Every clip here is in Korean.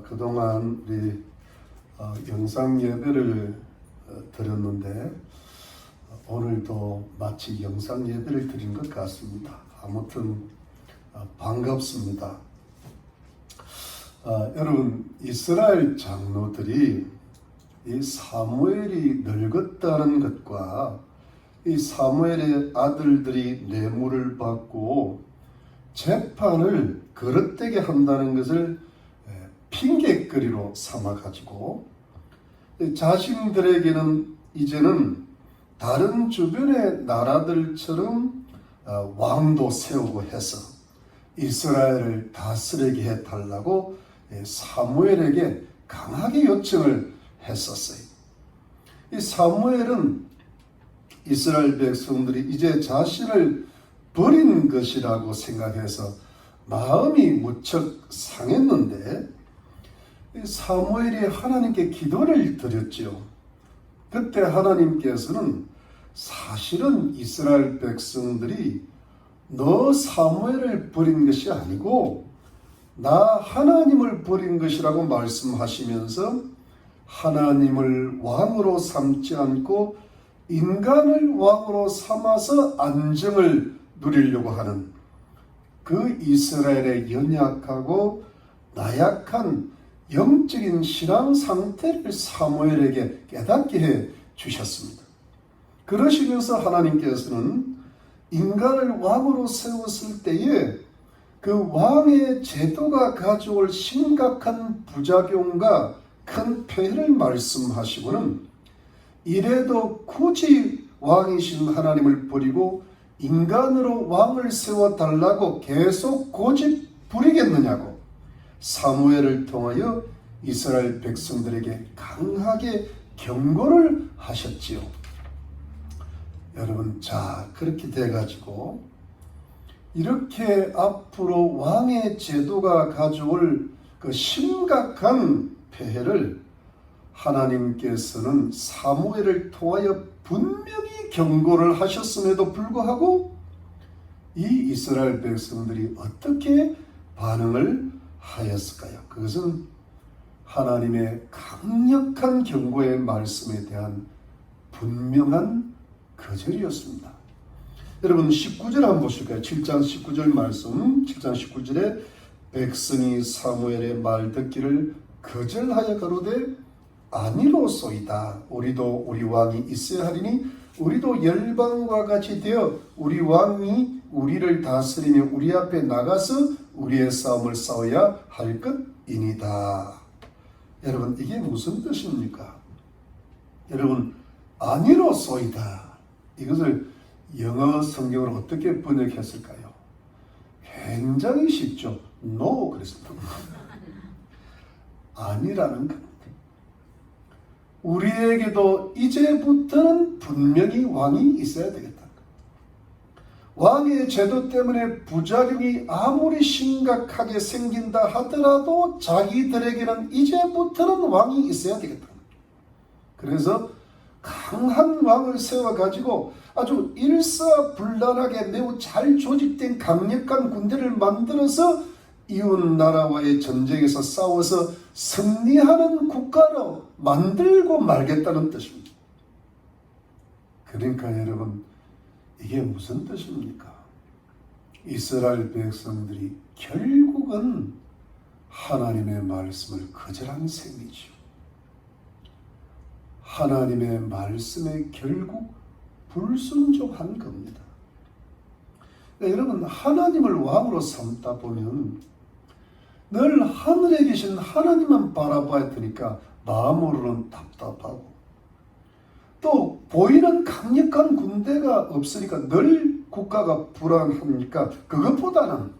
그동안 우리 영상 예배를 드렸는데 오늘도 마치 영상 예배를 드린 것 같습니다. 아무튼 반갑습니다. 여러분, 이스라엘 장로들이 이 사무엘이 늙었다는 것과 이 사무엘의 아들들이 뇌물을 받고 재판을 거릇되게 한다는 것을 핑계거리로 삼아가지고 자신들에게는 이제는 다른 주변의 나라들처럼 왕도 세우고 해서 이스라엘을 다스리게 해달라고 사무엘에게 강하게 요청을 했었어요. 이 사무엘은 이스라엘 백성들이 이제 자신을 버린 것이라고 생각해서 마음이 무척 상했는데 사무엘이 하나님께 기도를 드렸죠. 그때 하나님께서는 사실은 이스라엘 백성들이 너 사무엘을 버린 것이 아니고 나 하나님을 버린 것이라고 말씀하시면서 하나님을 왕으로 삼지 않고 인간을 왕으로 삼아서 안정을 누리려고 하는 그 이스라엘의 연약하고 나약한 영적인 신앙 상태를 사무엘에게 깨닫게 해 주셨습니다. 그러시면서 하나님께서는 인간을 왕으로 세웠을 때에 그 왕의 제도가 가져올 심각한 부작용과 큰 폐해를 말씀하시고는 이래도 굳이 왕이신 하나님을 버리고 인간으로 왕을 세워달라고 계속 고집 부리겠느냐고 사무엘을 통하여 이스라엘 백성들에게 강하게 경고를 하셨지요. 여러분, 자, 그렇게 돼가지고 이렇게 앞으로 왕의 제도가 가져올 그 심각한 폐해를 하나님께서는 사무엘을 통하여 분명히 경고를 하셨음에도 불구하고 이 이스라엘 백성들이 어떻게 반응을 하였을까요? 그것은 하나님의 강력한 경고의 말씀에 대한 분명한 거절이었습니다. 여러분 19절 한번 보실까요? 7장 19절 말씀, 7장 19절에 백성이 사무엘의 말 듣기를 거절하여 가로되 아니로소이다. 우리도 우리 왕이 있어야 하리니 우리도 열방과 같이 되어 우리 왕이 우리를 다스리며 우리 앞에 나가서 우리의 싸움을 싸워야 할 것이니다. 여러분, 이게 무슨 뜻입니까? 여러분, 아니로소이다. 이것을 영어 성경을 어떻게 번역했을까요? 굉장히 쉽죠. No 그랬습니다. 아니라는 겁니다. 우리에게도 이제부터는 분명히 왕이 있어야 되겠다. 왕의 제도 때문에 부작용이 아무리 심각하게 생긴다 하더라도 자기들에게는 이제부터는 왕이 있어야 되겠다. 그래서 강한 왕을 세워가지고 아주 일사불란하게 매우 잘 조직된 강력한 군대를 만들어서 이웃 나라와의 전쟁에서 싸워서 승리하는 국가로 만들고 말겠다는 뜻입니다. 그러니까 여러분, 이게 무슨 뜻입니까? 이스라엘 백성들이 결국은 하나님의 말씀을 거절한 셈이죠. 하나님의 말씀에 결국 불순종한 겁니다. 그러니까 여러분, 하나님을 왕으로 삼다 보면 늘 하늘에 계신 하나님만 바라봐야 되니까 마음으로는 답답하고 또 보이는 강력한 군대가 없으니까 늘 국가가 불안하니까 그것보다는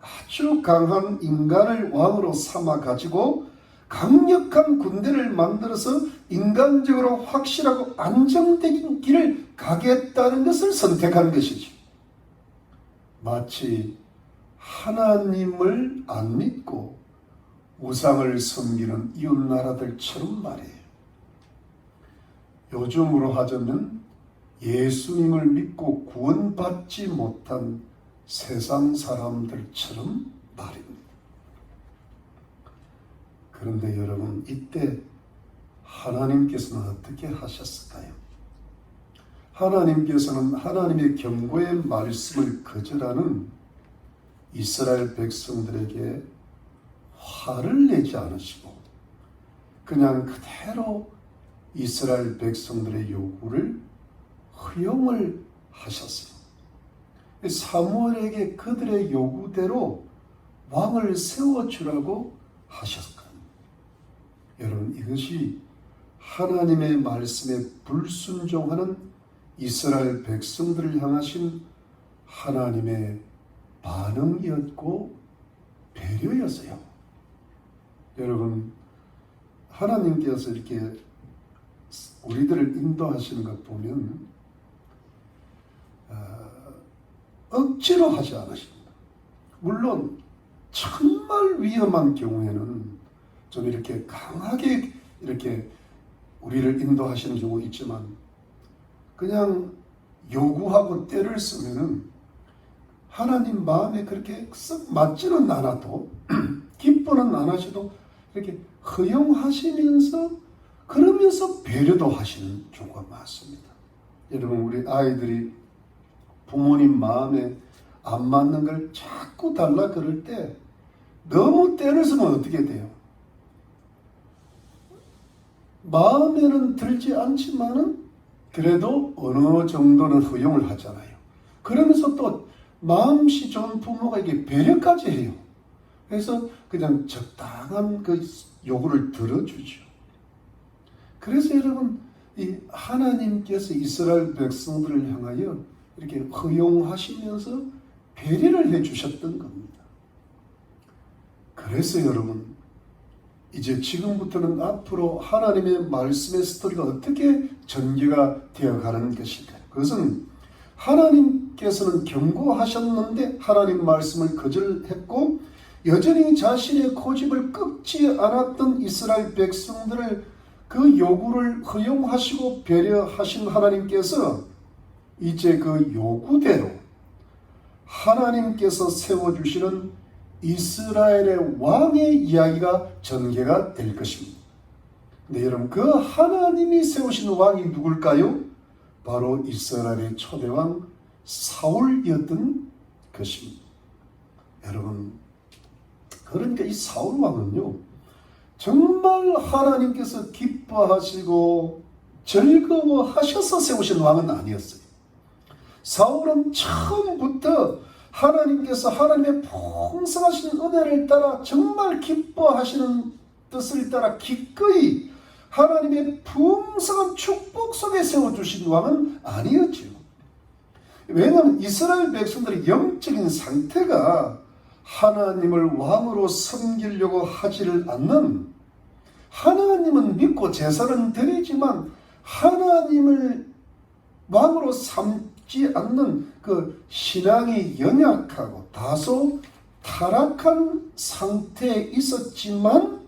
아주 강한 인간을 왕으로 삼아 가지고 강력한 군대를 만들어서 인간적으로 확실하고 안정된 길을 가겠다는 것을 선택한 것이죠. 마치 하나님을 안 믿고 우상을 섬기는 이웃 나라들처럼 말이에요. 요즘으로 하자면 예수님을 믿고 구원받지 못한 세상 사람들처럼 말입니다. 그런데 여러분, 이때 하나님께서는 어떻게 하셨을까요? 하나님께서는 하나님의 경고의 말씀을 거절하는 이스라엘 백성들에게 화를 내지 않으시고 그냥 그대로 이스라엘 백성들의 요구를 허용을 하셨어요. 사무엘에게 그들의 요구대로 왕을 세워주라고 하셨거든요. 여러분, 이것이 하나님의 말씀에 불순종하는 이스라엘 백성들을 향하신 하나님의 반응이었고 배려였어요. 여러분, 하나님께서 이렇게 우리들을 인도하시는 것 보면 억지로 하지 않으십니다. 물론 정말 위험한 경우에는 좀 이렇게 강하게 이렇게 우리를 인도하시는 경우 있지만 그냥 요구하고 때를 쓰면은 하나님 마음에 그렇게 썩 맞지는 않아도 기뻐는 안 하셔도 이렇게 허용하시면서 그러면서 배려도 하시는 경우가 많습니다. 여러분, 우리 아이들이 부모님 마음에 안 맞는 걸 자꾸 달라 그럴 때 너무 때를 쓰면 어떻게 돼요? 마음에는 들지 않지만은 그래도 어느 정도는 허용을 하잖아요. 그러면서 또 마음씨 좋은 부모가 이게 배려까지 해요. 그래서 그냥 적당한 그 요구를 들어주죠. 그래서 여러분, 이 하나님께서 이스라엘 백성들을 향하여 이렇게 허용하시면서 배려를 해주셨던 겁니다. 그래서 여러분, 이제 지금부터는 앞으로 하나님의 말씀의 스토리가 어떻게 전개가 되어가는 것일까요? 그것은 하나님께서는 경고하셨는데 하나님 말씀을 거절했고 여전히 자신의 고집을 꺾지 않았던 이스라엘 백성들을 그 요구를 허용하시고 배려하신 하나님께서 이제 그 요구대로 하나님께서 세워주시는 이스라엘의 왕의 이야기가 전개가 될 것입니다. 근데 여러분, 그 하나님이 세우신 왕이 누굴까요? 바로 이스라엘의 초대왕 사울이었던 것입니다. 여러분, 그러니까 이 사울 왕은요, 정말 하나님께서 기뻐하시고 즐거워하셔서 세우신 왕은 아니었어요. 사울은 처음부터 하나님께서 하나님의 풍성하신 은혜를 따라 정말 기뻐하시는 뜻을 따라 기꺼이 하나님의 풍성한 축복 속에 세워주신 왕은 아니었죠. 왜냐하면 이스라엘 백성들의 영적인 상태가 하나님을 왕으로 섬기려고 하지를 않는, 하나님은 믿고 제사는 드리지만 하나님을 왕으로 삼지 않는 그 신앙이 연약하고 다소 타락한 상태에 있었지만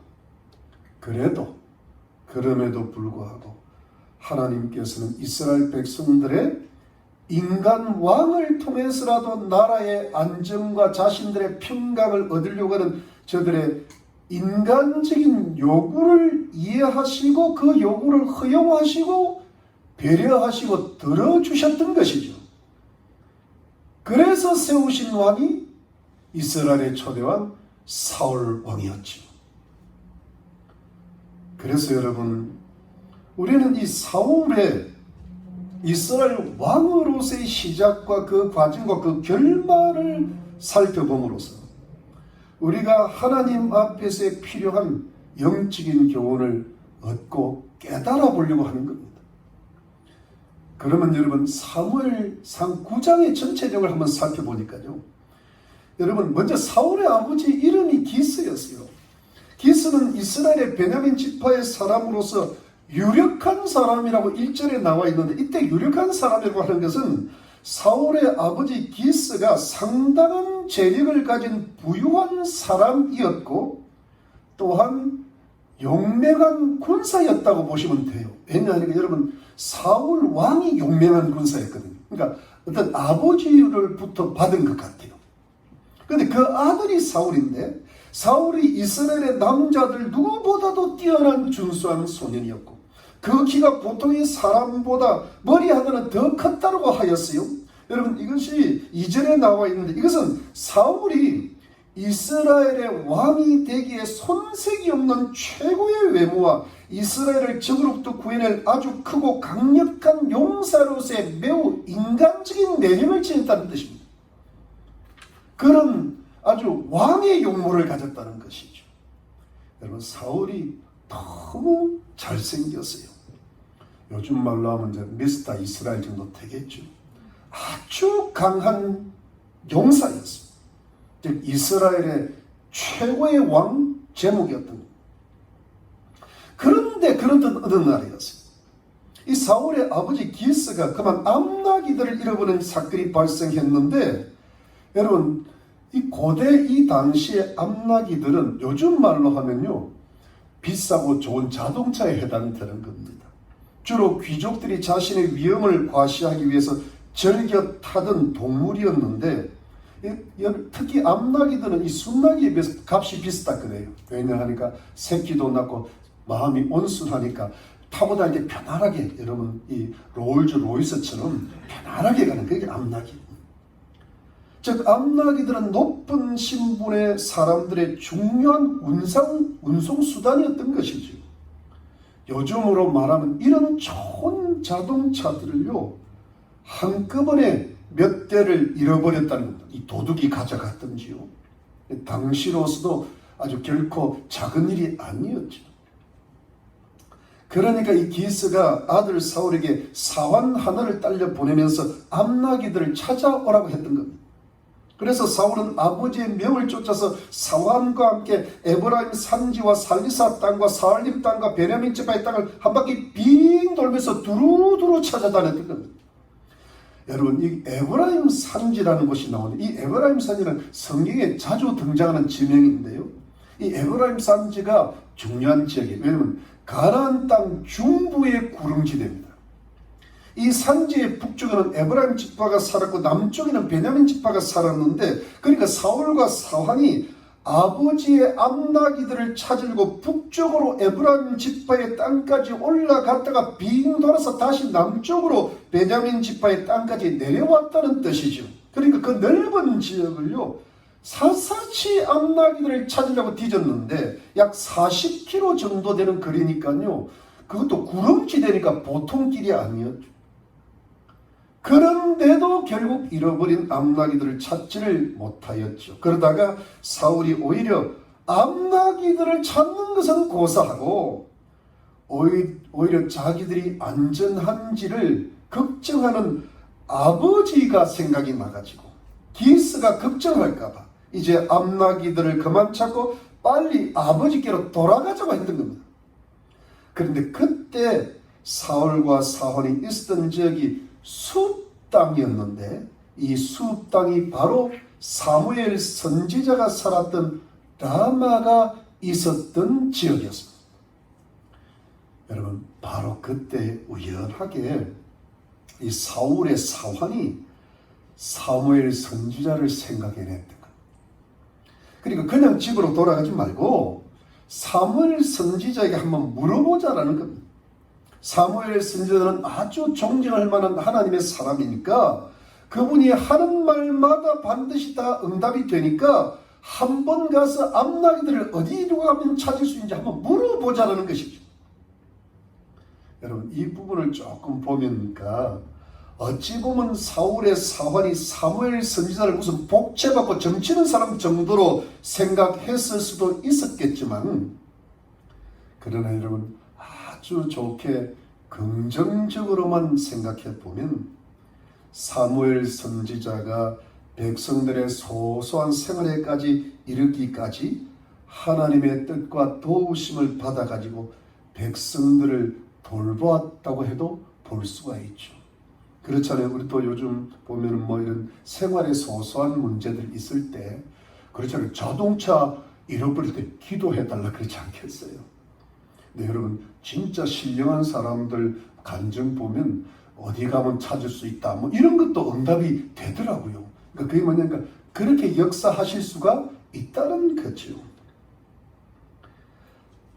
그럼에도 불구하고 하나님께서는 이스라엘 백성들의 인간 왕을 통해서라도 나라의 안정과 자신들의 평강을 얻으려고 하는 저들의 인간적인 요구를 이해하시고 그 요구를 허용하시고 배려하시고 들어주셨던 것이죠. 그래서 세우신 왕이 이스라엘의 초대왕 사울 왕이었죠. 그래서 여러분, 우리는 이 사울의 이스라엘 왕으로서의 시작과 그 과정과 그 결말을 살펴봄으로써 우리가 하나님 앞에서 필요한 영적인 교훈을 얻고 깨달아 보려고 하는 겁니다. 그러면 여러분, 사무엘상 9장의 전체적을 한번 살펴보니까요, 여러분, 먼저 사울의 아버지 이름이 기스였어요. 기스는 이스라엘의 베냐민 지파의 사람으로서 유력한 사람이라고 1절에 나와 있는데, 이때 유력한 사람이라고 하는 것은 사울의 아버지 기스가 상당한 재력을 가진 부유한 사람이었고 또한 용맹한 군사였다고 보시면 돼요. 왜냐하면 여러분, 사울 왕이 용맹한 군사였거든요. 그러니까 어떤 아버지로부터 받은 것 같아요. 그런데 그 아들이 사울인데, 사울이 이스라엘의 남자들 누구보다도 뛰어난 준수한 소년이었고 그 키가 보통의 사람보다 머리 하나는 더 컸다고 하였어요. 여러분 이것이 이전에 나와 있는데 이것은 사울이 이스라엘의 왕이 되기에 손색이 없는 최고의 외모와 이스라엘을 적으로부터 구해낼 아주 크고 강력한 용사로서의 매우 인간적인 내력을 지녔다는 뜻입니다. 그런 아주 왕의 용모를 가졌다는 것이죠. 여러분 사울이 너무 잘생겼어요. 요즘 말로 하면 이제 미스터 이스라엘 정도 되겠죠. 아주 강한 용사였어요. 즉 이스라엘의 최고의 왕 제목이었던 겁니다. 그런데 그런 어느 날이었어요. 이 사울의 아버지 기스가 그만 암나기들을 잃어버린 사건이 발생했는데 여러분 이 고대 이 당시의 암나기들은 요즘 말로 하면요 비싸고 좋은 자동차에 해당되는 겁니다. 주로 귀족들이 자신의 위험을 과시하기 위해서 즐겨 타던 동물이었는데 특히 암나기들은 이 순나기에 비해서 값이 비싸다 그래요. 왜냐하니까 새끼도 낳고 마음이 온순하니까 타고 다니기 편안하게 여러분 이 롤즈 로이스처럼 편안하게 가는 그게 암나기. 즉 암나기들은 높은 신분의 사람들의 중요한 운송수단이었던 것이죠. 요즘으로 말하면 이런 좋은 자동차들을요 한꺼번에 몇 대를 잃어버렸다는 겁니다. 이 도둑이 가져갔던지요. 당시로서도 아주 결코 작은 일이 아니었죠. 그러니까 이 기스가 아들 사울에게 사환 하나를 딸려 보내면서 암나기들을 찾아오라고 했던 겁니다. 그래서 사울은 아버지의 명을 쫓아서 사환과 함께 에브라임 산지와 살리사 땅과 사알림 땅과 베냐민 지파의 땅을 한 바퀴 빙 돌면서 두루두루 찾아다녔던 겁니다. 여러분 이 에브라임 산지라는 곳이 나오는데 이 에브라임 산지는 성경에 자주 등장하는 지명인데요. 이 에브라임 산지가 중요한 지역이에요. 왜냐하면 가나안 땅 중부의 구릉지대입니다. 이 산지의 북쪽에는 에브라임 지파가 살았고 남쪽에는 베냐민 지파가 살았는데 그러니까 사울과 사환이 아버지의 암나기들을 찾으려고 북쪽으로 에브라임 지파의 땅까지 올라갔다가 빙 돌아서 다시 남쪽으로 베냐민 지파의 땅까지 내려왔다는 뜻이죠. 그러니까 그 넓은 지역을요 샅샅이 암나기들을 찾으려고 뒤졌는데 약 40km 정도 되는 거리니까요 그것도 구름지대니까 보통 길이 아니었죠. 그런데도 결국 잃어버린 암나기들을 찾지를 못하였죠. 그러다가 사울이 오히려 암나기들을 찾는 것은 고사하고 오히려 자기들이 안전한지를 걱정하는 아버지가 생각이 나가지고 기스가 걱정할까봐 이제 암나기들을 그만 찾고 빨리 아버지께로 돌아가자고 했던 겁니다. 그런데 그때 사울과 사환이 있었던 지역이 숲 땅이었는데 이 숲 땅이 바로 사무엘 선지자가 살았던 라마가 있었던 지역이었습니다. 여러분 바로 그때 우연하게 이 사울의 사환이 사무엘 선지자를 생각해냈던 거예요. 그러니까 그냥 집으로 돌아가지 말고 사무엘 선지자에게 한번 물어보자라는 겁니다. 사무엘 선지자는 아주 존경할 만한 하나님의 사람이니까 그분이 하는 말마다 반드시 다 응답이 되니까 한번 가서 암나기들을 어디로 가면 찾을 수 있는지 한번 물어보자라는 것이죠. 여러분 이 부분을 조금 보니까 어찌 보면 사울의 사환이 사무엘 선지자를 무슨 복채받고 점치는 사람 정도로 생각했을 수도 있었겠지만 그러나 여러분 아주 좋게 긍정적으로만 생각해 보면 사무엘 선지자가 백성들의 소소한 생활에까지 이르기까지 하나님의 뜻과 도우심을 받아가지고 백성들을 돌보았다고 해도 볼 수가 있죠. 그렇잖아요. 우리 또 요즘 보면 뭐 이런 생활의 소소한 문제들 있을 때 그렇잖아요. 자동차 잃어버릴 때 기도해달라 그러지 않겠어요? 네, 여러분 진짜 신령한 사람들 간증 보면 어디 가면 찾을 수 있다 뭐 이런 것도 응답이 되더라고요. 그러니까 그게 뭐냐면 그렇게 역사하실 수가 있다는 거죠.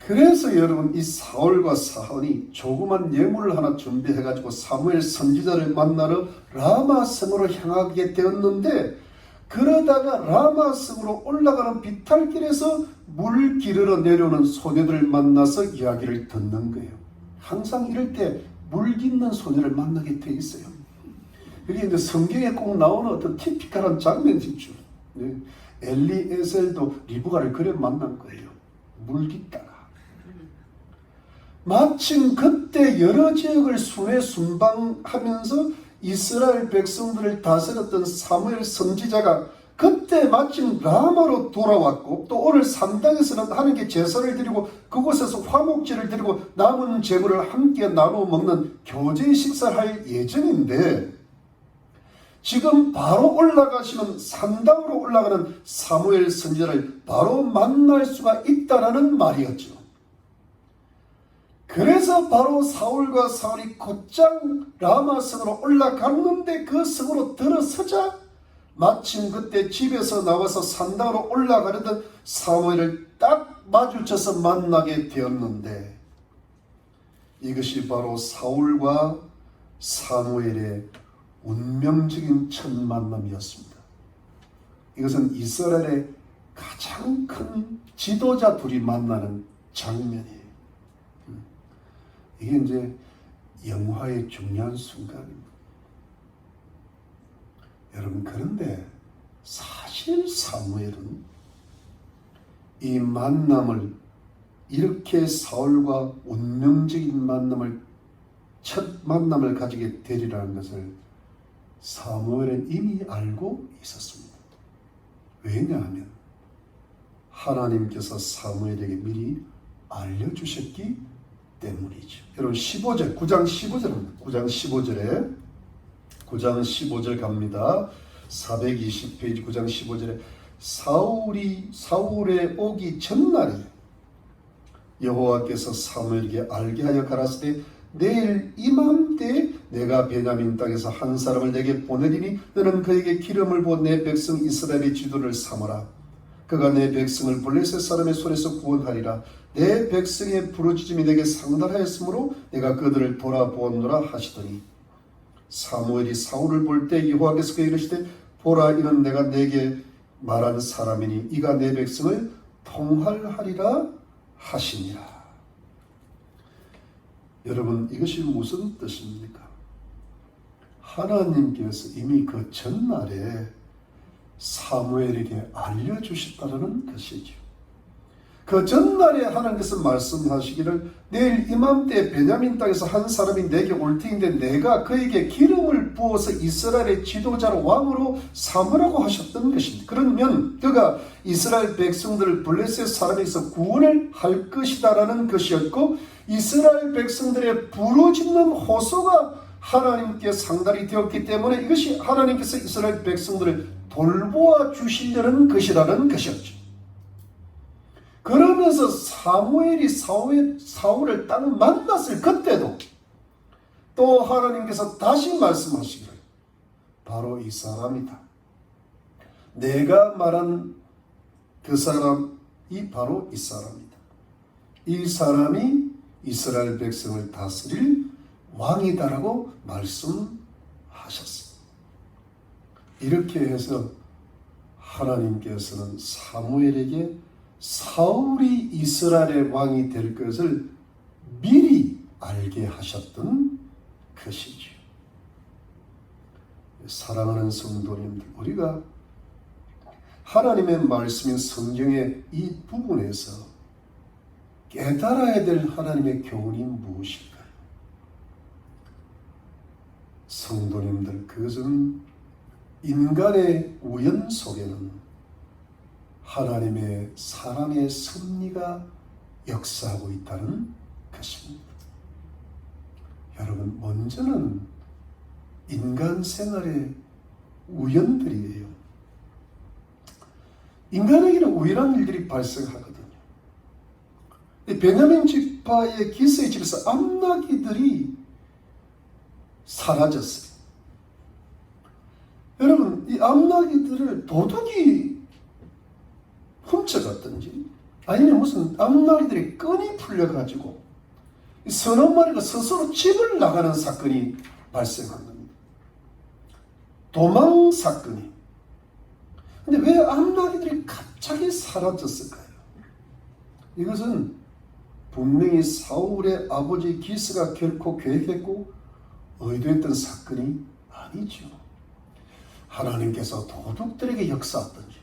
그래서 여러분 이 사울과 사헌이 조그만 예물을 하나 준비해가지고 사무엘 선지자를 만나러 라마성으로 향하게 되었는데, 그러다가 라마성으로 올라가는 비탈길에서 물 기르러 내려오는 소녀들을 만나서 이야기를 듣는 거예요. 항상 이럴 때 물 깃는 소녀를 만나게 돼 있어요. 이게 이제 성경에 꼭 나오는 어떤 티피컬한 장면이죠. 네. 엘리에셀도 리브가를 그래 만난 거예요. 물 깃다가. 마침 그때 여러 지역을 순회순방하면서 이스라엘 백성들을 다스렸던 사무엘 선지자가 그때 마침 라마로 돌아왔고, 또 오늘 산당에서는 하나님께 제사를 드리고 그곳에서 화목제를 드리고 남은 재물을 함께 나누어 먹는 교제 식사를 할 예정인데, 지금 바로 올라가시는 산당으로 올라가는 사무엘 선지자를 바로 만날 수가 있다라는 말이었죠. 그래서 바로 사울과 사울이 곧장 라마성으로 올라갔는데, 그 성으로 들어서자 마침 그때 집에서 나와서 산당으로 올라가려던 사무엘을 딱 마주쳐서 만나게 되었는데, 이것이 바로 사울과 사무엘의 운명적인 첫 만남이었습니다. 이것은 이스라엘의 가장 큰 지도자 둘이 만나는 장면이에요. 이게 이제 영화의 중요한 순간입니다. 여러분, 그런데 사실 사무엘은 이 만남을, 이렇게 사울과 운명적인 만남을, 첫 만남을 가지게 되리라는 것을 사무엘은 이미 알고 있었습니다. 왜냐하면 하나님께서 사무엘에게 미리 알려주셨기 때문이죠. 여러분 15절, 9장 15절입니다. 9장 15절 갑니다. 420페이지 9장 15절에 사울의 오기 전날에 여호와께서 사무엘에게 알게 하여 가라사대, 내일 이맘때 내가 베냐민 땅에서 한 사람을 내게 보내리니 너는 그에게 기름을 부어 내 백성 이스라엘의 지도를 삼으라. 그가 내 백성을 블레셋 사람의 손에서 구원하리라. 내 백성의 부르짖음이 내게 상달하였으므로 내가 그들을 돌아보았노라 하시더니, 사무엘이 사울을 볼 때 여호와께서 그에게 이르시되, 보라, 이는 내가 내게 말한 사람이니 이가 내 백성을 통할하리라 하시니라. 여러분, 이것이 무슨 뜻입니까? 하나님께서 이미 그 전날에 사무엘에게 알려주셨다는 것이죠. 그 전날에 하나님께서 말씀하시기를, 내일 이맘때 베냐민 땅에서 한 사람이 내게 올 터인데 내가 그에게 기름을 부어서 이스라엘의 지도자로 왕으로 삼으라고 하셨던 것입니다. 그러면 그가 이스라엘 백성들을 블레셋 사람에게서 구원을 할 것이다라는 것이었고, 이스라엘 백성들의 부르짖는 호소가 하나님께 상달이 되었기 때문에 이것이 하나님께서 이스라엘 백성들을 돌보아 주시려는 것이라는 것이었죠. 그러면서 사무엘이 사울을 딱 만났을 그때도 또 하나님께서 다시 말씀하시기를, 바로 이 사람이다. 내가 말한 그 사람이 바로 이 사람이다. 이 사람이 이스라엘 백성을 다스릴 왕이다라고 말씀하셨습니다. 이렇게 해서 하나님께서는 사무엘에게 사울이 이스라엘의 왕이 될 것을 미리 알게 하셨던 것이죠. 사랑하는 성도님들, 우리가 하나님의 말씀인 성경의 이 부분에서 깨달아야 될 하나님의 교훈이 무엇일까요? 성도님들, 그것은 인간의 우연 속에는 하나님의 사랑의 섭리가 역사하고 있다는 것입니다. 여러분, 먼저는 인간 생활의 우연들이에요. 인간에게는 우연한 일들이 발생하거든요. 베냐민 지파의 기스의 집에서 암나기들이 사라졌어요. 여러분, 이 암나기들을 도둑이 훔쳐갔든지 아니면 무슨 암나기들이 끈이 풀려가지고 서너 마리가 스스로 집을 나가는 사건이 발생한 겁니다. 도망 사건이. 근데 왜 암나기들이 갑자기 사라졌을까요? 이것은 분명히 사울의 아버지 기스가 결코 계획했고 의도했던 사건이 아니죠. 하나님께서 도둑들에게 역사하든지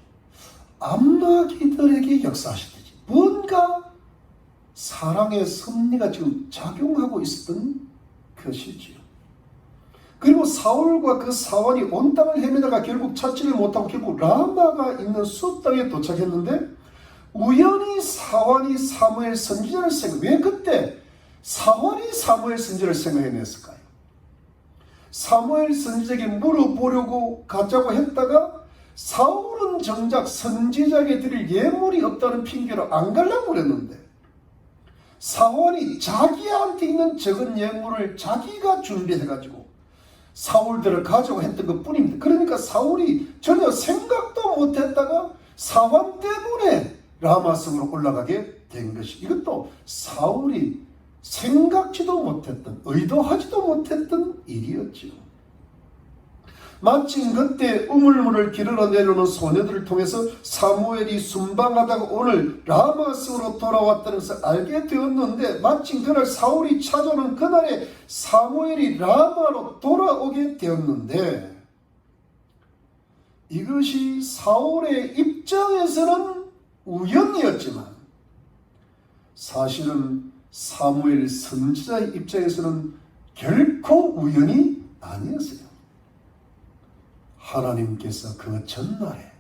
암나기들에게 역사하시든지 뭔가 사랑의 섭리가 지금 작용하고 있었던 것이지요. 그리고 사울과 그 사원이 온 땅을 헤매다가 결국 찾지를 못하고 결국 라마가 있는 숲 땅에 도착했는데 우연히 사원이 사무엘 선지자를 왜 그때 사원이 사무엘 선지자를 생각해냈을까요? 사무엘 선지자에게 물어보려고 가자고 했다가 사울은 정작 선지자에게 드릴 예물이 없다는 핑계로 안 가려고 그랬는데 사원이 자기한테 있는 적은 예물을 자기가 준비해가지고 사울들을 가져고 했던 것 뿐입니다. 그러니까 사울이 전혀 생각도 못했다가 사원 때문에 라마성으로 올라가게 된 것이, 이것도 사울이 생각지도 못했던, 의도하지도 못했던 일이었죠. 마침 그때 우물물을 기르러 내려오는 소녀들을 통해서 사무엘이 순방하다가 오늘 라마성으로 돌아왔다는 것을 알게 되었는데, 마침 그날 사울이 찾아오는 그날에 사무엘이 라마로 돌아오게 되었는데, 이것이 사울의 입장에서는 우연이었지만 사실은 사무엘 선지자의 입장에서는 결코 우연이 아니었어요. 하나님께서 그 전날에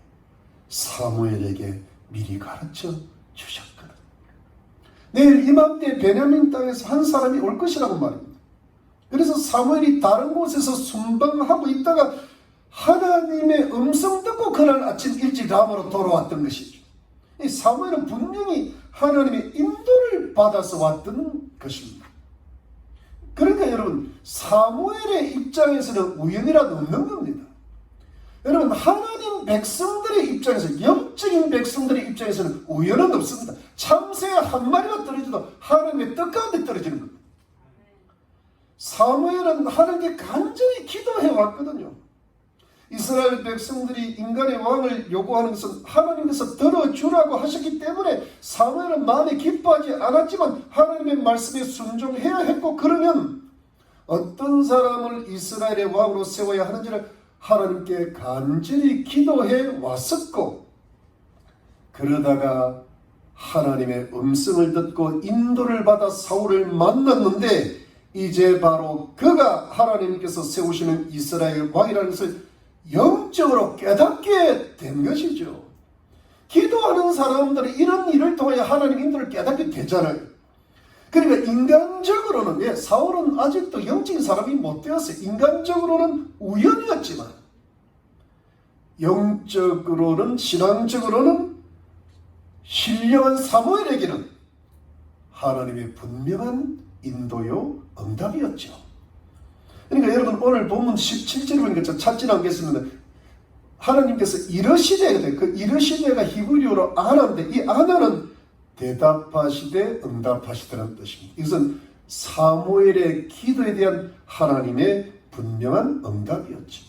사무엘에게 미리 가르쳐 주셨거든. 내일 이맘때 베냐민 땅에서 한 사람이 올 것이라고 말입니다. 그래서 사무엘이 다른 곳에서 순방하고 있다가 하나님의 음성 듣고 그날 아침 일찍 라마로 돌아왔던 것이죠. 이 사무엘은 분명히 하나님의 인도를 받아서 왔던 것입니다. 그러니까 여러분, 사무엘의 입장에서는 우연이라도 없는 겁니다. 여러분, 하나님 백성들의 입장에서, 영적인 백성들의 입장에서는 우연은 없습니다. 참새가 한 마리가 떨어져도 하나님의 뜻 가운데 떨어지는 겁니다. 사무엘은 하나님께 간절히 기도해 왔거든요. 이스라엘 백성들이 인간의 왕을 요구하는 것은 하나님께서 들어주라고 하셨기 때문에 사무엘은 마음에 기뻐하지 않았지만 하나님의 말씀에 순종해야 했고, 그러면 어떤 사람을 이스라엘의 왕으로 세워야 하는지를 하나님께 간절히 기도해 왔었고, 그러다가 하나님의 음성을 듣고 인도를 받아 사울을 만났는데, 이제 바로 그가 하나님께서 세우시는 이스라엘 왕이라는 것을 영적으로 깨닫게 된 것이죠. 기도하는 사람들은 이런 일을 통해 하나님 인도를 깨닫게 되잖아요. 그러니까 인간적으로는, 사울은 아직도 영적인 사람이 못 되었어요. 인간적으로는 우연이었지만 영적으로는, 신앙적으로는 신령한 사무엘에게는 하나님의 분명한 인도요 응답이었죠. 그러니까 여러분, 오늘 본문 17절을 보니까 좀 찾지는 않겠습니다. 하나님께서 이르시되, 그 이르시되가 히브리어로 아나인데, 이 아나는 대답하시되 응답하시다는 뜻입니다. 이것은 사무엘의 기도에 대한 하나님의 분명한 응답이었죠.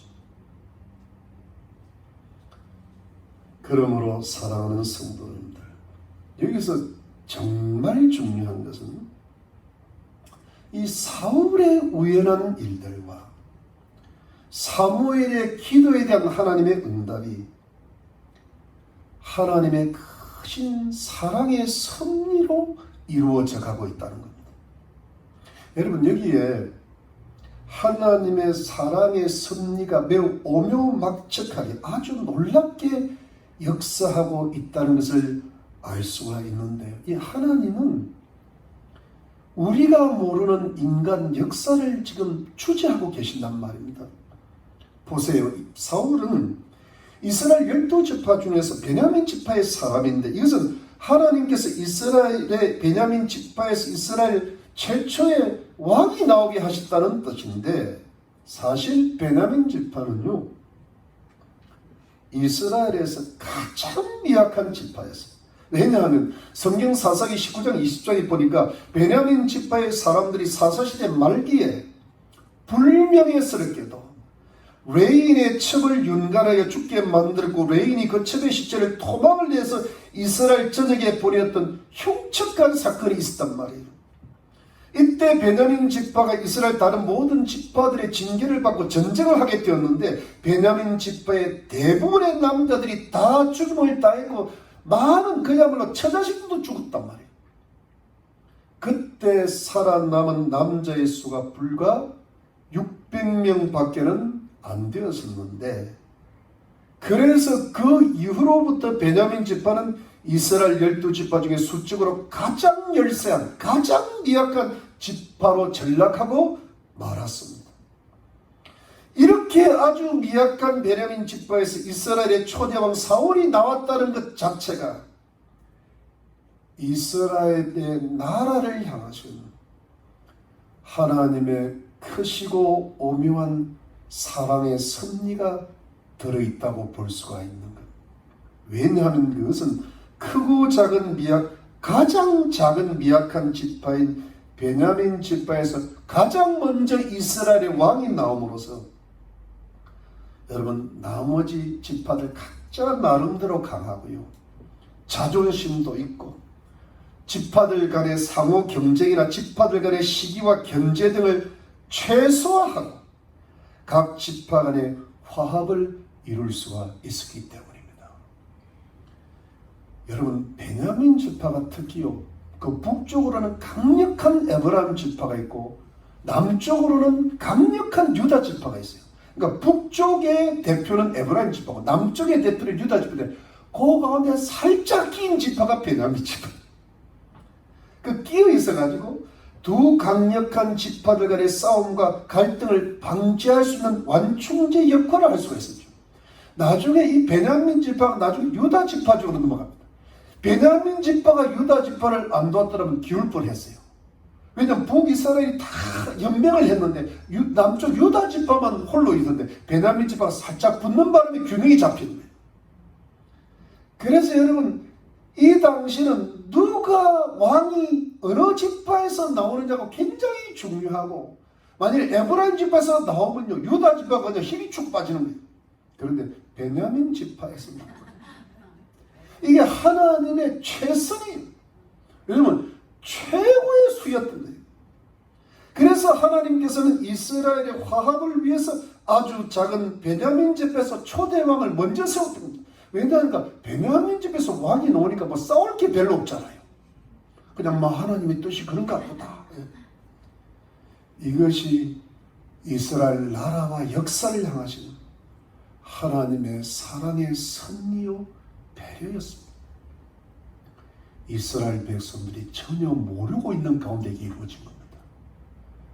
그러므로 사랑하는 성도님들, 여기서 정말 중요한 것은 이 사울의 우연한 일들과 사무엘의 기도에 대한 하나님의 응답이 하나님의 크신 사랑의 섭리로 이루어져 가고 있다는 겁니다. 여러분, 여기에 하나님의 사랑의 섭리가 매우 오묘막측하게 아주 놀랍게 역사하고 있다는 것을 알 수가 있는데요. 이 하나님은 우리가 모르는 인간 역사를 지금 주재하고 계신단 말입니다. 보세요. 사울은 이스라엘 12지파 중에서 베냐민 지파의 사람인데, 이것은 하나님께서 이스라엘의 베냐민 지파에서 이스라엘 최초의 왕이 나오게 하셨다는 뜻인데, 사실 베냐민 지파는요, 이스라엘에서 가장 미약한 지파였어요. 왜냐하면 성경 사사기 19장 20장에 보니까 베냐민 지파의 사람들이 사사시대 말기에 불명예스럽게도 레인의 첩을 윤관하여 죽게 만들고 레인이 그 첩의 시체를 토막을 내서 이스라엘 전역에 보냈던 흉측한 사건이 있었단 말이에요. 이때 베냐민 지파가 이스라엘 다른 모든 지파들의 징계를 받고 전쟁을 하게 되었는데 베냐민 지파의 대부분의 남자들이 다 죽음을 당했고 많은 그야말로 처자식들도 죽었단 말이에요. 그때 살아남은 남자의 수가 불과 600명 밖에는 안 되었었는데, 그래서 그 이후로부터 베냐민 지파는 이스라엘 12지파 중에 수적으로 가장 열세한, 가장 미약한 지파로 전락하고 말았습니다. 이렇게 아주 미약한 베냐민 지파에서 이스라엘의 초대왕 사울이 나왔다는 것 자체가 이스라엘의 나라를 향하신 하나님의 크시고 오묘한 사랑의 섭리가 들어있다고 볼 수가 있는 것. 왜냐하면 그것은 크고 작은 가장 작은 미약한 지파인 베냐민 지파에서 가장 먼저 이스라엘의 왕이 나옴으로써, 여러분, 나머지 지파들 각자 나름대로 강하고요, 자존심도 있고, 지파들 간의 상호 경쟁이나 지파들 간의 시기와 견제 등을 최소화하고 각 지파 간의 화합을 이룰 수가 있었기 때문입니다. 여러분, 베냐민 지파가 특히요, 그 북쪽으로는 강력한 에브라임 지파가 있고 남쪽으로는 강력한 유다 지파가 있어요. 그러니까 북쪽의 대표는 에브라임 지파고 남쪽의 대표는 유다 지파인데, 그 가운데 살짝 끼인 지파가 베냐민 지파. 그 끼어 있어가지고 두 강력한 지파들 간의 싸움과 갈등을 방지할 수 있는 완충제 역할을 할 수가 있었죠. 나중에 이 베냐민 지파가 나중에 유다 지파 쪽으로 넘어갑니다. 베냐민 지파가 유다 지파를 안 도왔더라면 기울 뻔했어요. 왜냐하면 북이스라엘이 다 연맹을 했는데 남쪽 유다 지파만 홀로 있었는데 베냐민 지파가 살짝 붙는 바람에 균형이 잡히는 거예요. 그래서 여러분, 이 당시는 누가 왕이 어느 지파에서 나오느냐가 굉장히 중요하고, 만약에 에브라임 지파에서 나오면요, 유다 지파가 그냥 힘이 축 빠지는 거예요. 그런데 베냐민 지파에서 나오는 거예요. 이게 하나님의 최선이에요. 왜냐면 최고의 수였던 거예요. 그래서 하나님께서는 이스라엘의 화합을 위해서 아주 작은 베냐민 집에서 초대왕을 먼저 세웠던 겁니다. 왜냐하니까 베냐민 집에서 왕이 나오니까 뭐 싸울 게 별로 없잖아요. 그냥 뭐 하나님의 뜻이 그런가 보다. 이것이 이스라엘 나라와 역사를 향하시는 하나님의 사랑의 섭리요 배려였습니다. 이스라엘 백성들이 전혀 모르고 있는 가운데 이루어진 겁니다.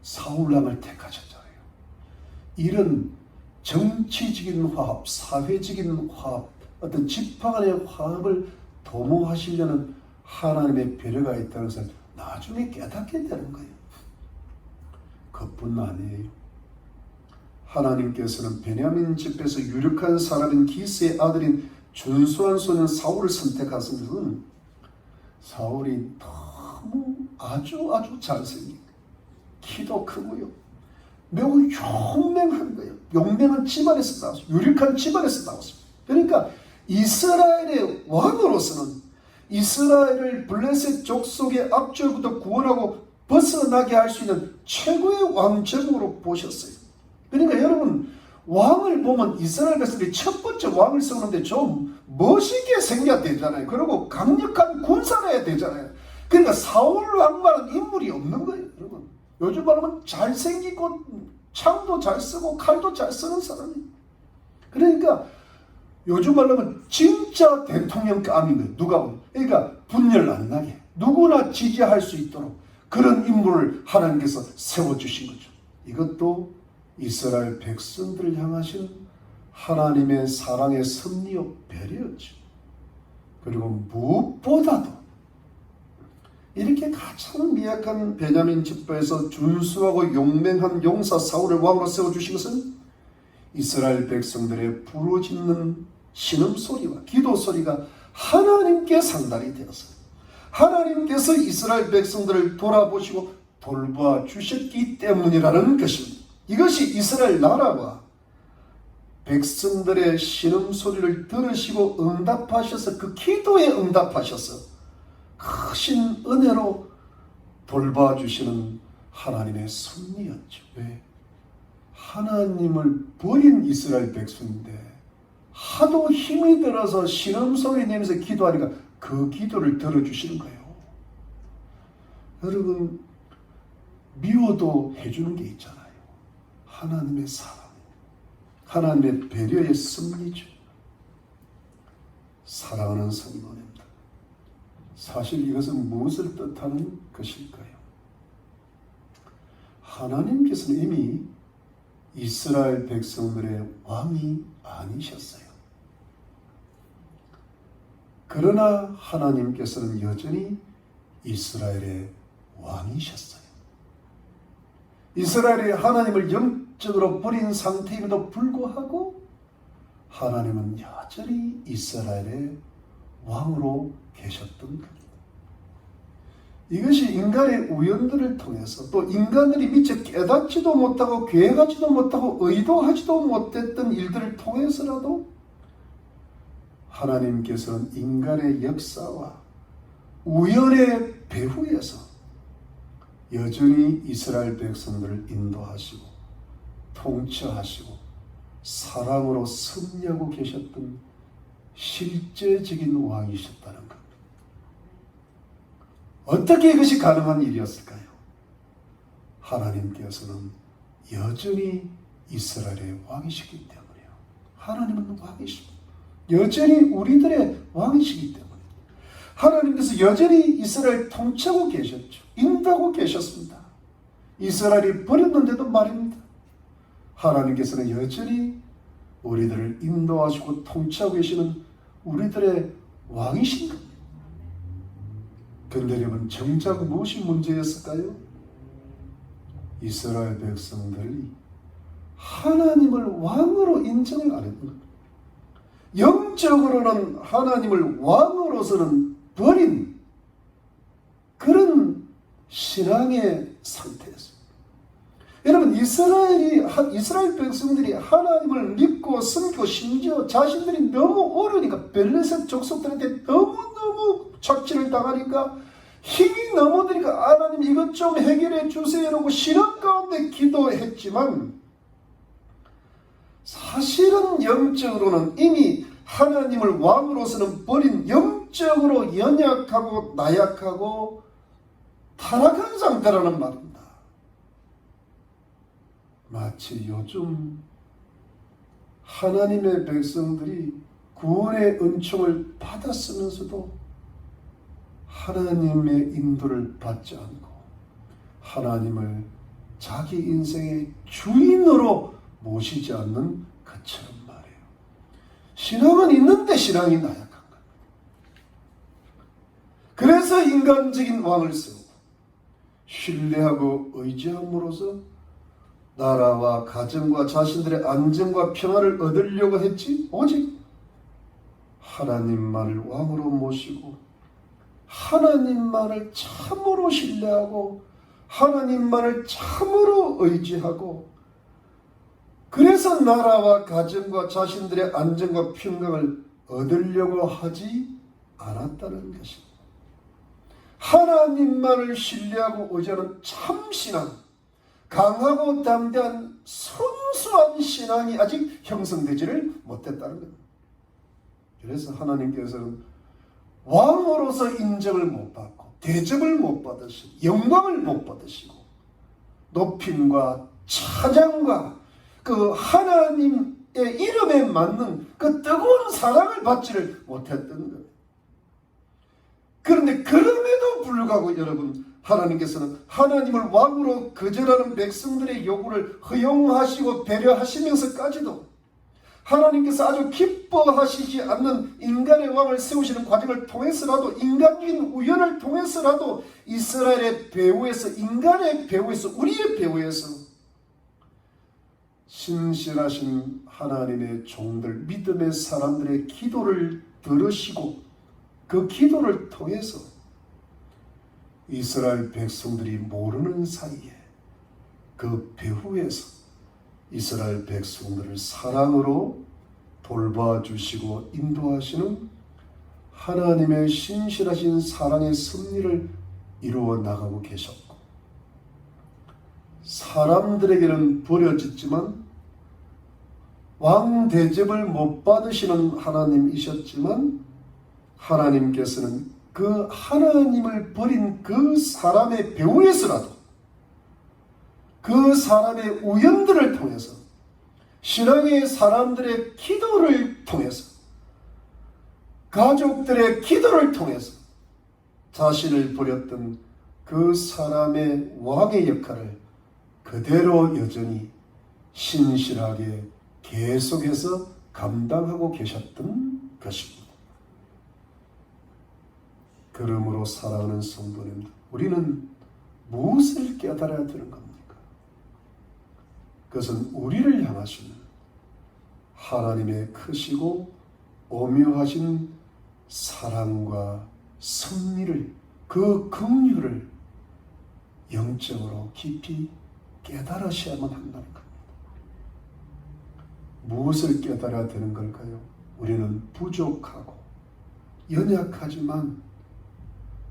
사울왕을 택하셨잖아요. 이런 정치적인 화합, 사회적인 화합, 어떤 지파 간의 화합을 도모하시려는 하나님의 배려가 있다는 것을 나중에 깨닫게 되는 거예요. 그뿐 아니에요. 하나님께서는 베냐민 집에서 유력한 사람인 기스의 아들인 준수한 소년 사울을 선택하신 것은 사울이 너무 아주 잘생긴, 키도 크고요, 매우 용맹한 거예요. 용맹한 집안에서 나왔어요. 유력한 집안에서 나왔습니다. 그러니까 이스라엘의 왕으로서는 이스라엘을 블레셋 족속의 압제로부터 구원하고 벗어나게 할 수 있는 최고의 왕제목으로 보셨어요. 그러니까 여러분, 왕을 보면 이스라엘 백성들이 첫 번째 왕을 세우는데 좀 멋있게 생겨야 되잖아요. 그리고 강력한 군사를 해야 되잖아요. 그러니까 사울 왕만한 인물이 없는 거예요. 여러분, 요즘 말하면 잘생기고 창도 잘 쓰고 칼도 잘 쓰는 사람이, 그러니까 요즘 말하면 진짜 대통령감인 거예요. 누가, 그러니까 분열 안 나게 누구나 지지할 수 있도록 그런 인물을 하나님께서 세워주신 거죠. 이것도 이스라엘 백성들을 향하신 하나님의 사랑의 섭리요 배려였죠. 그리고 무엇보다도 이렇게 가장 미약한 베냐민 지파에서 준수하고 용맹한 용사 사울을 왕으로 세워주신 것은 이스라엘 백성들의 부르짖는 신음소리와 기도소리가 하나님께 상달이 되었어요. 하나님께서 이스라엘 백성들을 돌아보시고 돌봐 주셨기 때문이라는 것입니다. 이것이 이스라엘 나라와 백성들의 신음소리를 들으시고 응답하셔서 그 기도에 응답하셔서 크신 은혜로 돌봐주시는 하나님의 섭리였죠. 왜? 하나님을 버린 이스라엘 백성인데 하도 힘이 들어서 신음소리 내면서 기도하니까 그 기도를 들어주시는 거예요. 여러분, 미워도 해주는 게 있잖아요. 하나님의 사랑, 하나님의 배려의 섭리죠. 사랑하는 성도님들, 사실 이것은 무엇을 뜻하는 것일까요? 하나님께서는 이미 이스라엘 백성들의 왕이 아니셨어요. 그러나 하나님께서는 여전히 이스라엘의 왕이셨어요. 이스라엘이 하나님을 영적으로 버린 상태임에도 불구하고 하나님은 여전히 이스라엘의 왕으로 계셨던 겁니다. 이것이 인간의 우연들을 통해서 또 인간들이 미처 깨닫지도 못하고 계획하지도 못하고 의도하지도 못했던 일들을 통해서라도 하나님께서는 인간의 역사와 우연의 배후에서 여전히 이스라엘 백성들을 인도하시고 통치하시고 사랑으로 섭리하고 계셨던 실제적인 왕이셨다는 겁니다. 어떻게 이것이 가능한 일이었을까요? 하나님께서는 여전히 이스라엘의 왕이시기 때문이에요. 하나님은 왕이십니다. 여전히 우리들의 왕이시기 때문에 하나님께서 여전히 이스라엘 통치하고 계셨죠. 인도하고 계셨습니다. 이스라엘이 버렸는데도 말입니다. 하나님께서는 여전히 우리들을 인도하시고 통치하고 계시는 우리들의 왕이신 겁니다. 그런데 여러분, 정작 무엇이 문제였을까요? 이스라엘 백성들이 하나님을 왕으로 인정을 안 했던 겁니다. 영적으로는 하나님을 왕으로서는 버린 그런 신앙의 상태였습니다. 여러분, 이스라엘 백성들이 하나님을 믿고 섬기고 심지어 자신들이 너무 어려우니까 블레셋 족속들한테 너무너무 착취를 당하니까 힘이 너무 드니까 하나님 이것 좀 해결해 주세요 라고 신앙 가운데 기도했지만 사실은 영적으로는 이미 하나님을 왕으로서는 버린 영적으로 연약하고 나약하고 타락한 상태라는 말입니다. 마치 요즘 하나님의 백성들이 구원의 은총을 받았으면서도 하나님의 인도를 받지 않고 하나님을 자기 인생의 주인으로 모시지 않는 것처럼 말이에요. 신앙은 있는데 신앙이 나약한 겁니다. 그래서 인간적인 왕을 세우고 신뢰하고 의지함으로써 나라와 가정과 자신들의 안정과 평화를 얻으려고 했지 오직 하나님만을 왕으로 모시고 하나님만을 참으로 신뢰하고 하나님만을 참으로 의지하고 그래서 나라와 가정과 자신들의 안정과 평강을 얻으려고 하지 않았다는 것입니다. 하나님만을 신뢰하고 의지하는 참신앙, 강하고 담대한 순수한 신앙이 아직 형성되지를 못했다는 겁니다. 그래서 하나님께서는 왕으로서 인정을 못 받고 대접을 못 받으시고 영광을 못 받으시고 높임과 찬양과 그 하나님의 이름에 맞는 그 뜨거운 사랑을 받지를 못했던 거예요. 그런데 그럼에도 불구하고 여러분, 하나님께서는 하나님을 왕으로 거절하는 백성들의 요구를 허용하시고 배려하시면서까지도 하나님께서 아주 기뻐하시지 않는 인간의 왕을 세우시는 과정을 통해서라도 인간적인 우연을 통해서라도 이스라엘의 배후에서 인간의 배후에서 우리의 배후에서 신실하신 하나님의 종들 믿음의 사람들의 기도를 들으시고 그 기도를 통해서 이스라엘 백성들이 모르는 사이에 그 배후에서 이스라엘 백성들을 사랑으로 돌봐주시고 인도하시는 하나님의 신실하신 사랑의 섭리를 이루어 나가고 계셨고, 사람들에게는 버려졌지만 왕 대접을 못 받으시는 하나님이셨지만 하나님께서는 그 하나님을 버린 그 사람의 배후에서라도 그 사람의 우연들을 통해서, 신앙의 사람들의 기도를 통해서, 가족들의 기도를 통해서 자신을 버렸던 그 사람의 왕의 역할을 그대로 여전히 신실하게 계속해서 감당하고 계셨던 것입니다. 그러므로 사랑하는 성도님들, 우리는 무엇을 깨달아야 되는 겁니까? 그것은 우리를 향하시는 하나님의 크시고 오묘하신 사랑과 섭리를, 그 긍휼을 영적으로 깊이 깨달으셔야만 한다는 겁니다. 무엇을 깨달아야 되는 걸까요? 우리는 부족하고 연약하지만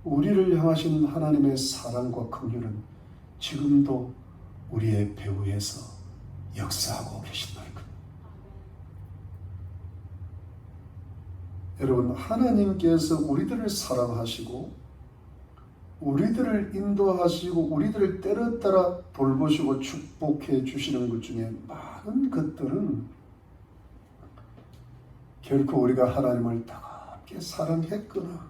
우리를 향하신 하나님의 사랑과 긍휼은 지금도 우리의 배후에서 역사하고 계신다는 겁니다. 여러분, 하나님께서 우리들을 사랑하시고 우리들을 인도하시고 우리들을 때려따라 돌보시고 축복해 주시는 것 중에 많은 것들은 결코 우리가 하나님을 따갑게 사랑했거나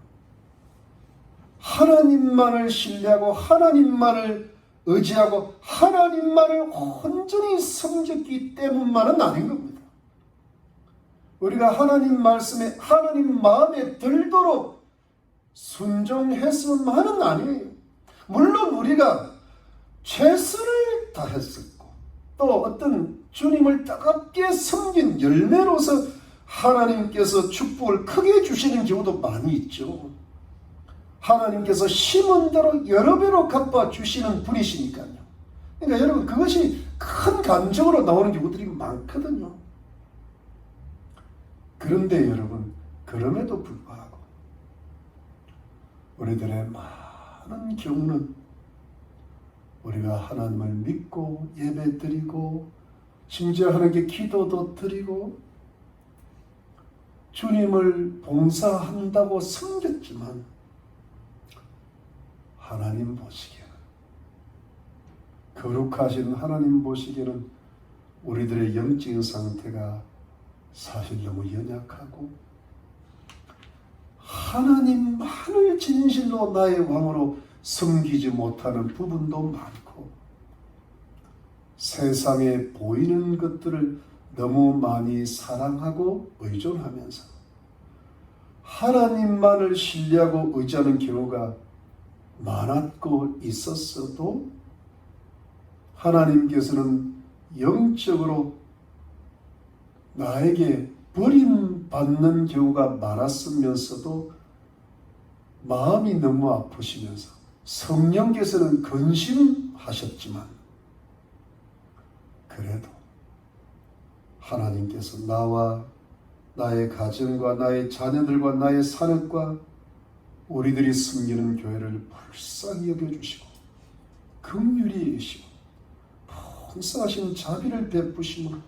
하나님만을 신뢰하고 하나님만을 의지하고 하나님만을 온전히 섬겼기 때문만은 아닌 겁니다. 우리가 하나님 말씀에, 하나님 마음에 들도록 순종했음만은 아니에요. 물론 우리가 최선을 다했었고 또 어떤 주님을 따갑게 섬긴 열매로서 하나님께서 축복을 크게 주시는 경우도 많이 있죠. 하나님께서 심은 대로 여러 배로 갚아주시는 분이시니까요. 그러니까 여러분, 그것이 큰 감정으로 나오는 경우들이 많거든요. 그런데 여러분, 그럼에도 불구하고 우리들의 많은 경우는 우리가 하나님을 믿고 예배 드리고 심지어 하나님께 기도도 드리고 주님을 봉사한다고 섬겼지만 하나님 보시기에는, 거룩하신 하나님 보시기에는 우리들의 영적인 상태가 사실 너무 연약하고 하나님만을 진실로 나의 왕으로 섬기지 못하는 부분도 많고 세상에 보이는 것들을 너무 많이 사랑하고 의존하면서 하나님만을 신뢰하고 의지하는 경우가 많았고 있었어도 하나님께서는 영적으로 나에게 버림받는 경우가 많았으면서도 마음이 너무 아프시면서 성령께서는 근심하셨지만 그래도 하나님께서 나와 나의 가정과 나의 자녀들과 나의 산업과 우리들이 섬기는 교회를 불쌍히 여겨주시고 긍휼히 여기시고 풍성하신 자비를 베푸심으로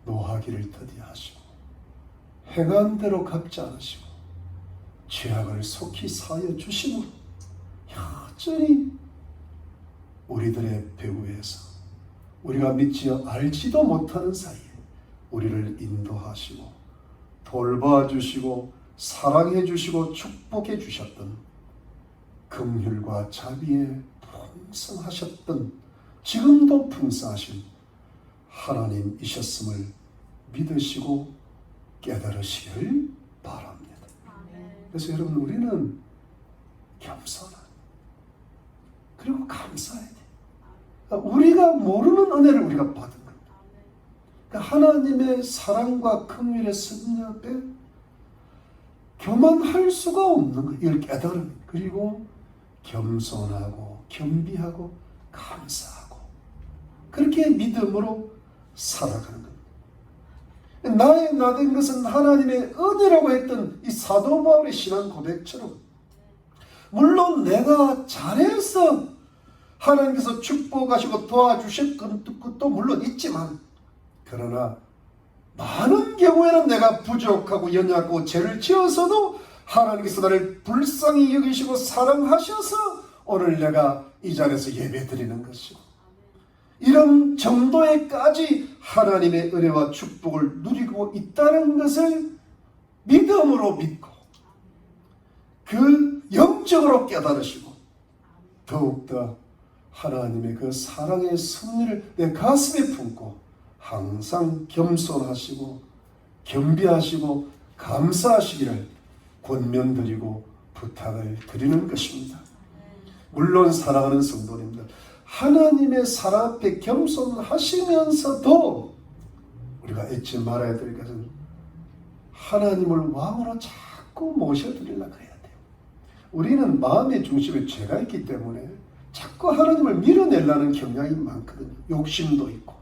노하기를 더디하시고 행한 대로 갚지 않으시고 죄악을 속히 사하여 주심으로 여전히 우리들의 배후에서 우리가 믿지 알지도 못하는 사이에 우리를 인도하시고 돌봐주시고 사랑해 주시고 축복해 주셨던 긍휼과 자비에 풍성하셨던, 지금도 풍성하신 하나님이셨음을 믿으시고 깨달으시길 바랍니다. 그래서 여러분, 우리는 겸손한, 그리고 감사해야 돼. 그러니까 우리가 모르는 은혜를 우리가 받은 겁니다. 그러니까 하나님의 사랑과 긍휼의 섭리 앞에 교만할 수가 없는 거예요. 이걸 깨달으면. 그리고 겸손하고 겸비하고 감사하고 그렇게 믿음으로 살아가는 겁니다. 나의 나된 것은 하나님의 은혜라고 했던 이 사도 바울의 신앙 고백처럼 물론 내가 잘해서 하나님께서 축복하시고 도와주실 것도 물론 있지만 그러나 많은 경우에는 내가 부족하고 연약하고 죄를 지어서도 하나님께서 나를 불쌍히 여기시고 사랑하셔서 오늘 내가 이 자리에서 예배 드리는 것이고 이런 정도에까지 하나님의 은혜와 축복을 누리고 있다는 것을 믿음으로 믿고 그 영적으로 깨달으시고 더욱더 하나님의 그 사랑의 섭리를 내 가슴에 품고 항상 겸손하시고 겸비하시고 감사하시기를 권면드리고 부탁을 드리는 것입니다. 물론 사랑하는 성도님들, 하나님의 사랑 앞에 겸손하시면서도 우리가 잊지 말아야 될 것은 하나님을 왕으로 자꾸 모셔드리려고 해야 돼요. 우리는 마음의 중심에 죄가 있기 때문에 자꾸 하나님을 밀어내려는 경향이 많거든요. 욕심도 있고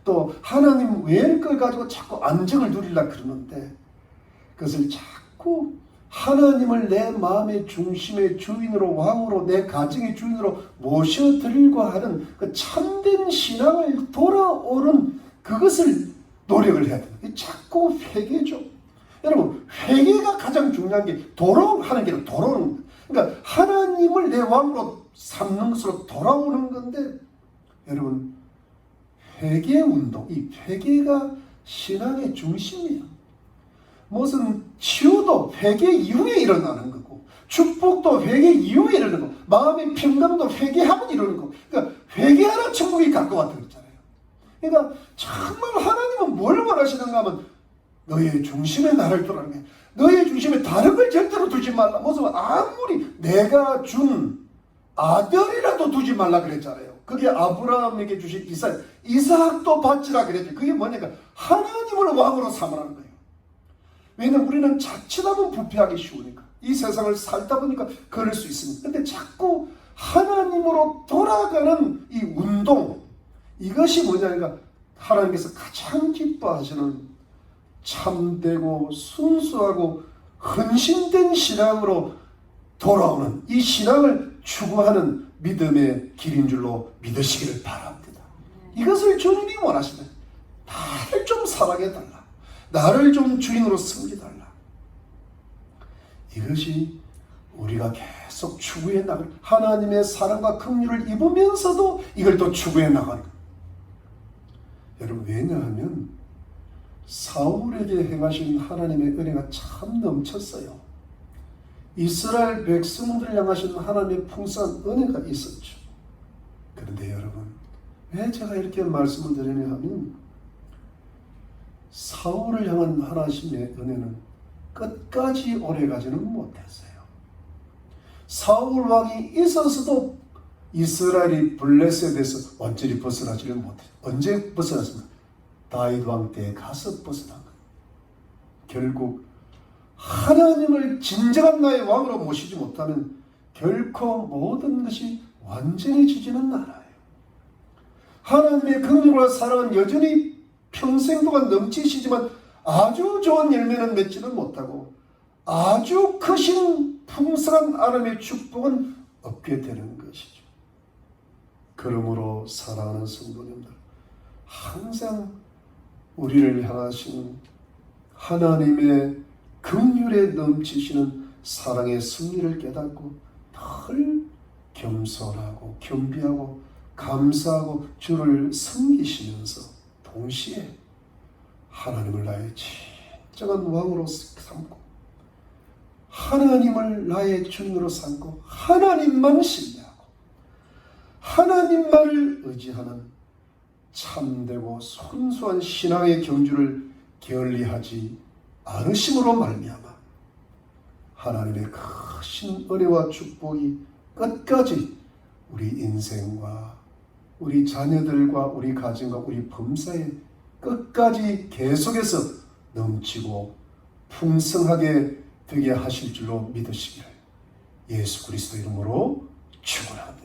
또 하나님 외의 걸 가지고 자꾸 안정을 누리려고 그러는데 그것을 자꾸 하나님을 내 마음의 중심의 주인으로 왕으로 내 가정의 주인으로 모셔드리고 하는 그 참된 신앙을 돌아오는 그것을 노력을 해야 돼요. 자꾸 회개죠. 여러분 회개가 가장 중요한 게 돌아오는 게 돌아오는 그러니까 하나님을 내 왕으로 삼는 것으로 돌아오는 건데 여러분 회개 운동, 이 회개가 신앙의 중심이에요. 무슨 치유도 회개 이후에 일어나는 거고 축복도 회개 이후에 일어나는 거고 마음의 평강도 회개하면 일어나는 거고 그러니까 회개하라 천국이 가까웠다 그랬잖아요. 그러니까 정말 하나님은 뭘 원하시는가 하면 너의 중심에 나를 두라는 거예요. 너의 중심에 다른 걸 절대로 두지 말라. 무슨 아무리 내가 준 아들이라도 두지 말라 그랬잖아요. 그게 아브라함에게 주신 이삭도 받지라 그랬죠. 그게 뭐냐면 하나님을 왕으로 삼으라는 거예요. 왜냐면 우리는 자칫하면 부패하기 쉬우니까 이 세상을 살다 보니까 그럴 수 있습니다. 근데 자꾸 하나님으로 돌아가는 이 운동 이것이 뭐냐니까 하나님께서 가장 기뻐하시는 참되고 순수하고 헌신된 신앙으로 돌아오는 이 신앙을 추구하는 믿음의 길인 줄로 믿으시기를 바랍니다. 이것을 주님이 원하시네. 나를 좀 사랑해달라. 나를 좀 주인으로 섬기달라. 이것이 우리가 계속 추구해 나갈 하나님의 사랑과 긍휼을 입으면서도 이걸 또 추구해 나가는 거예요. 여러분 왜냐하면 사울에게 행하신 하나님의 은혜가 참 넘쳤어요. 이스라엘 백성들을 향하신 하나님의 풍성한 은혜가 있었죠. 그런데 여러분 왜 제가 이렇게 말씀을 드리냐 하면 사울을 향한 하나님의 은혜는 끝까지 오래가지는 못했어요. 사울 왕이 있어서도 이스라엘이 블레셋에서 완전히 벗어나지를 못해요. 언제 벗어났습니까? 다윗 왕 때에 가서 벗어난 거예요. 결국 하나님을 진정한 나의 왕으로 모시지 못하면 결코 모든 것이 완전해지지는 않아요. 하나님의 긍휼과 사랑은 여전히 평생 동안 넘치시지만 아주 좋은 열매는 맺지는 못하고 아주 크신 풍성한 하나님의 축복은 없게 되는 것이죠. 그러므로 사랑하는 성도님들 항상 우리를 향하신 하나님의 긍휼에 넘치시는 사랑의 승리를 깨닫고 늘 겸손하고 겸비하고 감사하고 주를 섬기시면서 동시에 하나님을 나의 진정한 왕으로 삼고 하나님을 나의 주인으로 삼고 하나님만 신뢰하고 하나님만을 의지하는 참되고 순수한 신앙의 경주를 게을리하지 않으심으로 말미암아 하나님의 크신 은혜와 축복이 끝까지 우리 인생과 우리 자녀들과 우리 가정과 우리 범사에 끝까지 계속해서 넘치고 풍성하게 되게 하실 줄로 믿으시기를 예수 그리스도 이름으로 축원합니다.